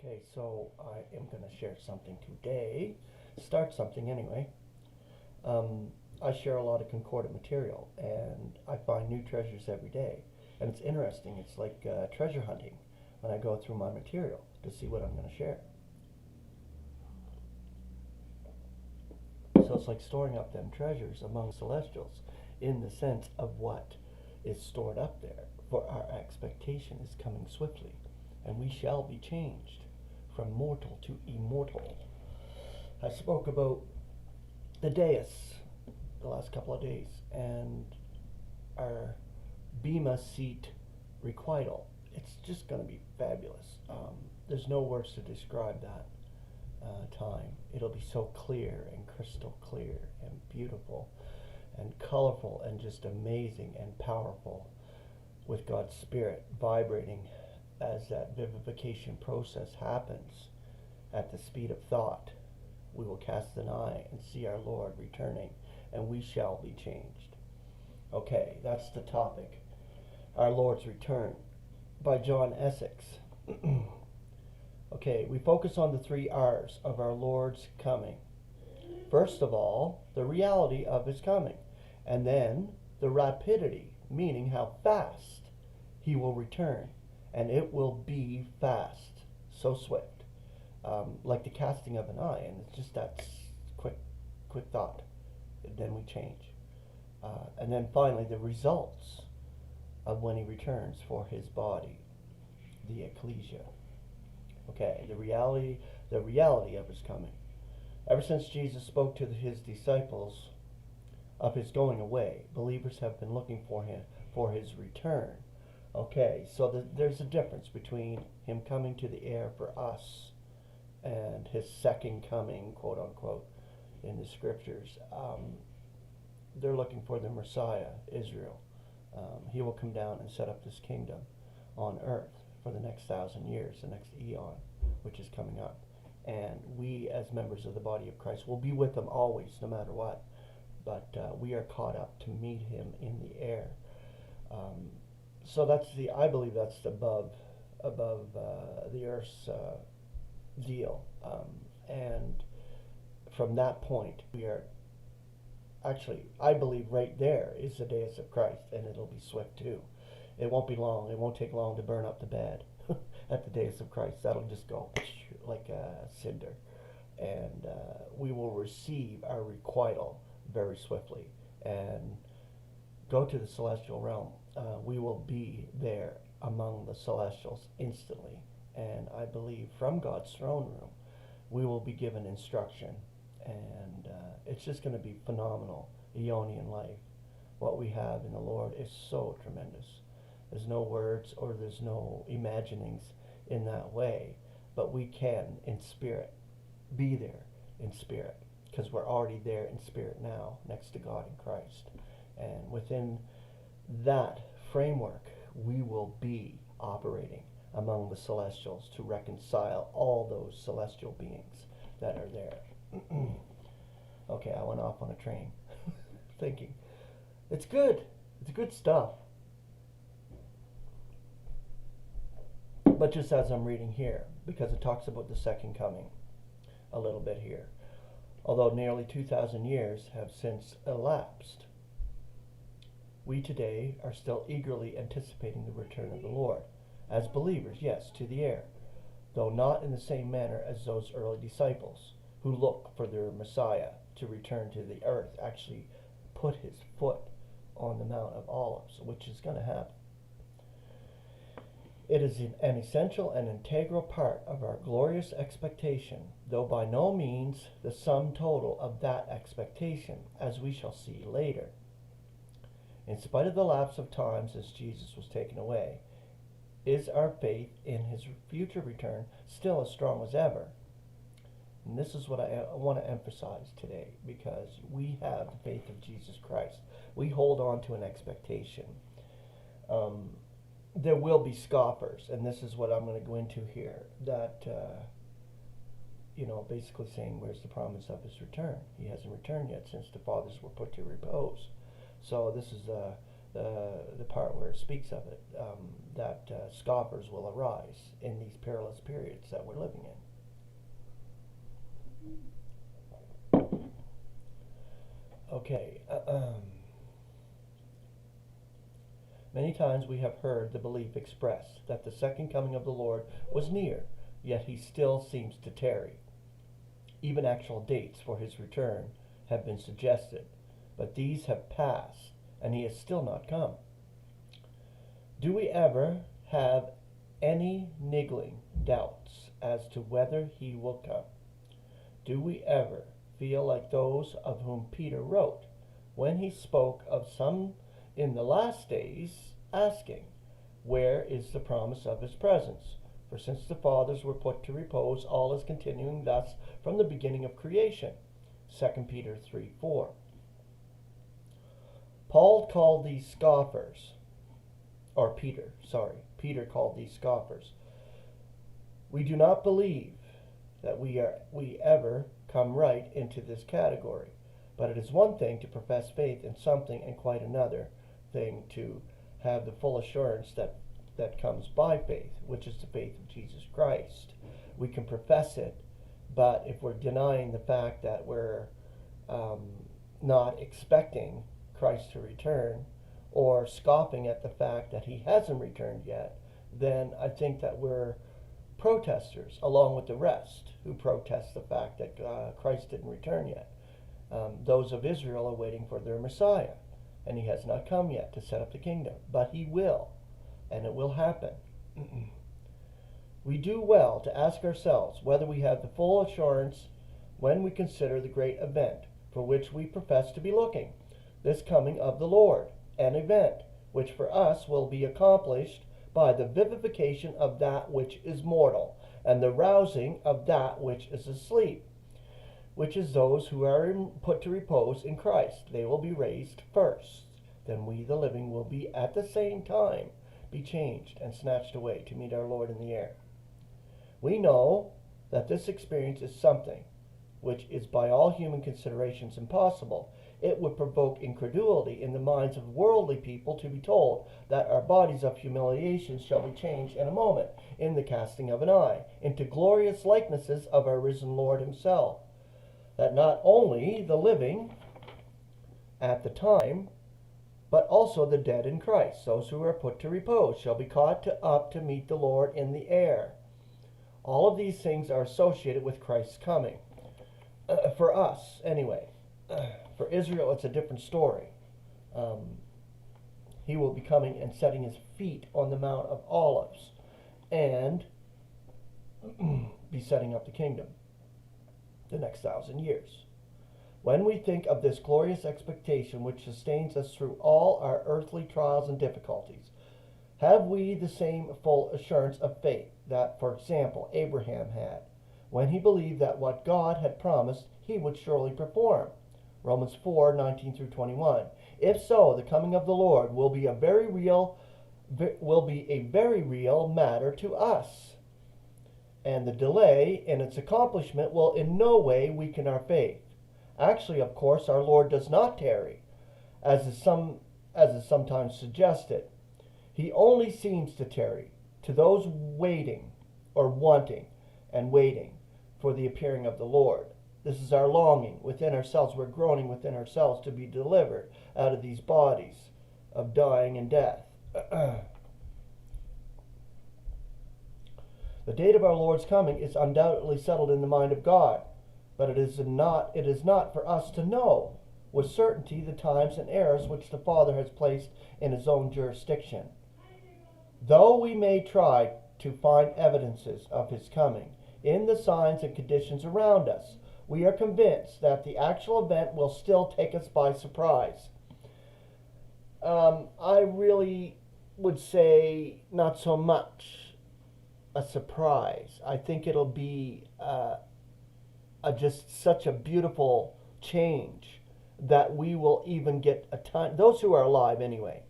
Okay, so I am going to share something today. Start something anyway. I share a lot of concordant material, and I find new treasures every day. And it's interesting. It's like treasure hunting when I go through my material to see what I'm going to share. So it's like storing up them treasures among celestials in the sense of what is stored up there. For our expectation is coming swiftly, and we shall be changed from mortal to immortal. I spoke about the dais the last couple of days and our Bema seat requital. It's just going to be fabulous. There's no words to describe that time. It'll be so clear and crystal clear and beautiful and colorful and just amazing and powerful, with God's Spirit vibrating as that vivification process happens at the speed of thought. We will cast an eye and see our Lord returning, and we shall be changed. Okay, that's the topic. Our Lord's return by John Essex. Okay, we focus on the 3 R's of our Lord's coming. First of all, the reality of his coming, and then the rapidity, meaning how fast he will return, and it will be fast, so swift, like the casting of an eye, and it's just that quick thought, and then we change. And then finally, the results of when he returns for his body, the ecclesia. Okay, the reality of his coming. Ever since Jesus spoke to his disciples of his going away, believers have been looking for his return. Okay, so there's a difference between him coming to the air for us and his second coming, quote unquote, in the scriptures. They're looking for the Messiah, Israel. He will come down and set up this kingdom on earth for the next 1,000 years, the next eon, which is coming up. And we, as members of the body of Christ, will be with them always, no matter what. But we are caught up to meet him in the air. So I believe that's above the earth's deal. And from that point, we are actually, I believe right there is the dais of Christ, and it'll be swift too. It won't be long. It won't take long to burn up the bed at the dais of Christ. That'll just go like a cinder. And we will receive our requital very swiftly and go to the celestial realm. We will be there among the celestials instantly. And I believe from God's throne room, we will be given instruction. And it's just going to be phenomenal, Aeonian life. What we have in the Lord is so tremendous. There's no words or there's no imaginings in that way. But we can, in spirit, be there in spirit. Because we're already there in spirit now, next to God in Christ. And within that framework, we will be operating among the celestials to reconcile all those celestial beings that are there. Okay, I went off on a train thinking. It's good. It's good stuff. But just as I'm reading here, because it talks about the second coming a little bit here, although nearly 2,000 years have since elapsed, we today are still eagerly anticipating the return of the Lord, as believers, yes, to the air, though not in the same manner as those early disciples who look for their Messiah to return to the earth, actually put his foot on the Mount of Olives, which is going to happen. It is an essential and integral part of our glorious expectation, though by no means the sum total of that expectation, as we shall see later. In spite of the lapse of time since Jesus was taken away, is our faith in his future return still as strong as ever? And this is what I want to emphasize today, because we have the faith of Jesus Christ. We hold on to an expectation. There will be scoffers, and this is what I'm going to go into here, that, basically saying, where's the promise of his return? He hasn't returned yet since the fathers were put to repose. So this is the part where it speaks of it, that scoffers will arise in these perilous periods that we're living in. Okay. Many times we have heard the belief expressed that the second coming of the Lord was near, yet he still seems to tarry. Even actual dates for his return have been suggested, but these have passed, and he has still not come. Do we ever have any niggling doubts as to whether he will come? Do we ever feel like those of whom Peter wrote when he spoke of some in the last days, asking, where is the promise of his presence? For since the fathers were put to repose, all is continuing thus from the beginning of creation. 2 Peter 3:4. Peter called these scoffers. We do not believe that we ever come right into this category, but it is one thing to profess faith in something and quite another thing to have the full assurance that comes by faith, which is the faith of Jesus Christ. We can profess it, but if we're denying the fact that we're not expecting Christ to return, or scoffing at the fact that he hasn't returned yet, then I think that we're protesters, along with the rest who protest the fact that Christ didn't return yet. Those of Israel are waiting for their Messiah, and he has not come yet to set up the kingdom, but he will, and it will happen. We do well to ask ourselves whether we have the full assurance when we consider the great event for which we profess to be looking, this coming of the Lord, an event which for us will be accomplished by the vivification of that which is mortal, and the rousing of that which is asleep, which is those who are put to repose in Christ. They will be raised first. Then we, the living, will be at the same time be changed and snatched away to meet our Lord in the air. We know that this experience is something which is by all human considerations impossible. It would provoke incredulity in the minds of worldly people to be told that our bodies of humiliation shall be changed in a moment, in the casting of an eye, into glorious likenesses of our risen Lord himself. That not only the living at the time, but also the dead in Christ, those who are put to repose, shall be caught up to meet the Lord in the air. All of these things are associated with Christ's coming. For us, anyway. For Israel, it's a different story. He will be coming and setting his feet on the Mount of Olives and be setting up the kingdom the next 1,000 years. When we think of this glorious expectation which sustains us through all our earthly trials and difficulties, have we the same full assurance of faith that, for example, Abraham had, when he believed that what God had promised he would surely perform? Romans 4:19-21. If so, the coming of the Lord will be a very real matter to us, and the delay in its accomplishment will in no way weaken our faith. Actually, of course, our Lord does not tarry, as is sometimes suggested. He only seems to tarry to those waiting or wanting and waiting for the appearing of the Lord. This is our longing within ourselves. We're groaning within ourselves to be delivered out of these bodies of dying and death. The date of our Lord's coming is undoubtedly settled in the mind of God, but it is not for us to know with certainty the times and eras which the Father has placed in his own jurisdiction. Though we may try to find evidences of his coming in the signs and conditions around us, we are convinced that the actual event will still take us by surprise. I really would say not so much a surprise. I think it'll be just such a beautiful change that we will even get a time. Those who are alive anyway,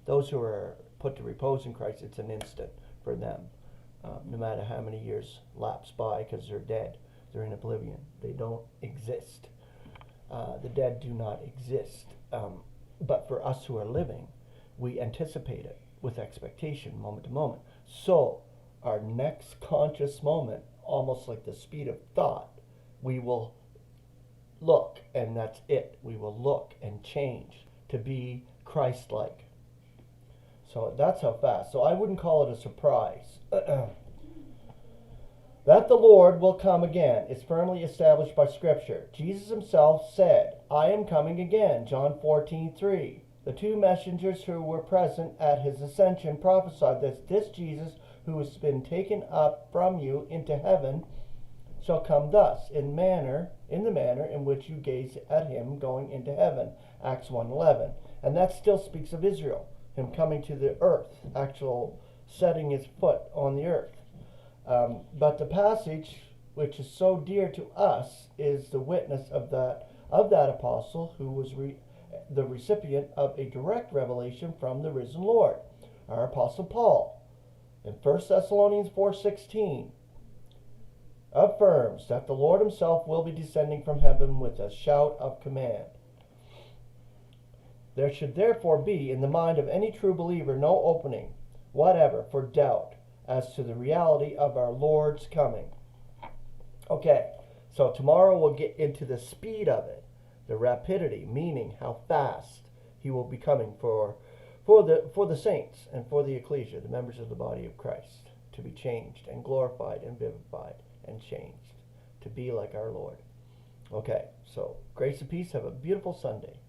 those who are put to repose in Christ, it's an instant for them, no matter how many years lapse by, because they're dead. They're in oblivion. They don't exist. The dead do not exist. But for us who are living, we anticipate it with expectation, moment to moment. So our next conscious moment, almost like the speed of thought, we will look, and that's it. We will look and change to be Christ-like. So that's how fast. So I wouldn't call it a surprise. That the Lord will come again is firmly established by Scripture. Jesus himself said, I am coming again, John 14:3. The two messengers who were present at his ascension prophesied that this Jesus, who has been taken up from you into heaven, shall come thus, in the manner in which you gaze at him going into heaven, Acts 1:11. And that still speaks of Israel, him coming to the earth, actual setting his foot on the earth. But the passage which is so dear to us is the witness of that apostle who was the recipient of a direct revelation from the risen Lord, our apostle Paul. In 1 Thessalonians 4:16 affirms that the Lord himself will be descending from heaven with a shout of command. There should therefore be in the mind of any true believer no opening whatever for doubt as to the reality of our Lord's coming. Okay, so tomorrow we'll get into the speed of it, the rapidity, meaning how fast he will be coming for the saints and for the ecclesia, the members of the body of Christ, to be changed and glorified and vivified and changed to be like our Lord. Okay, so grace and peace. Have a beautiful Sunday.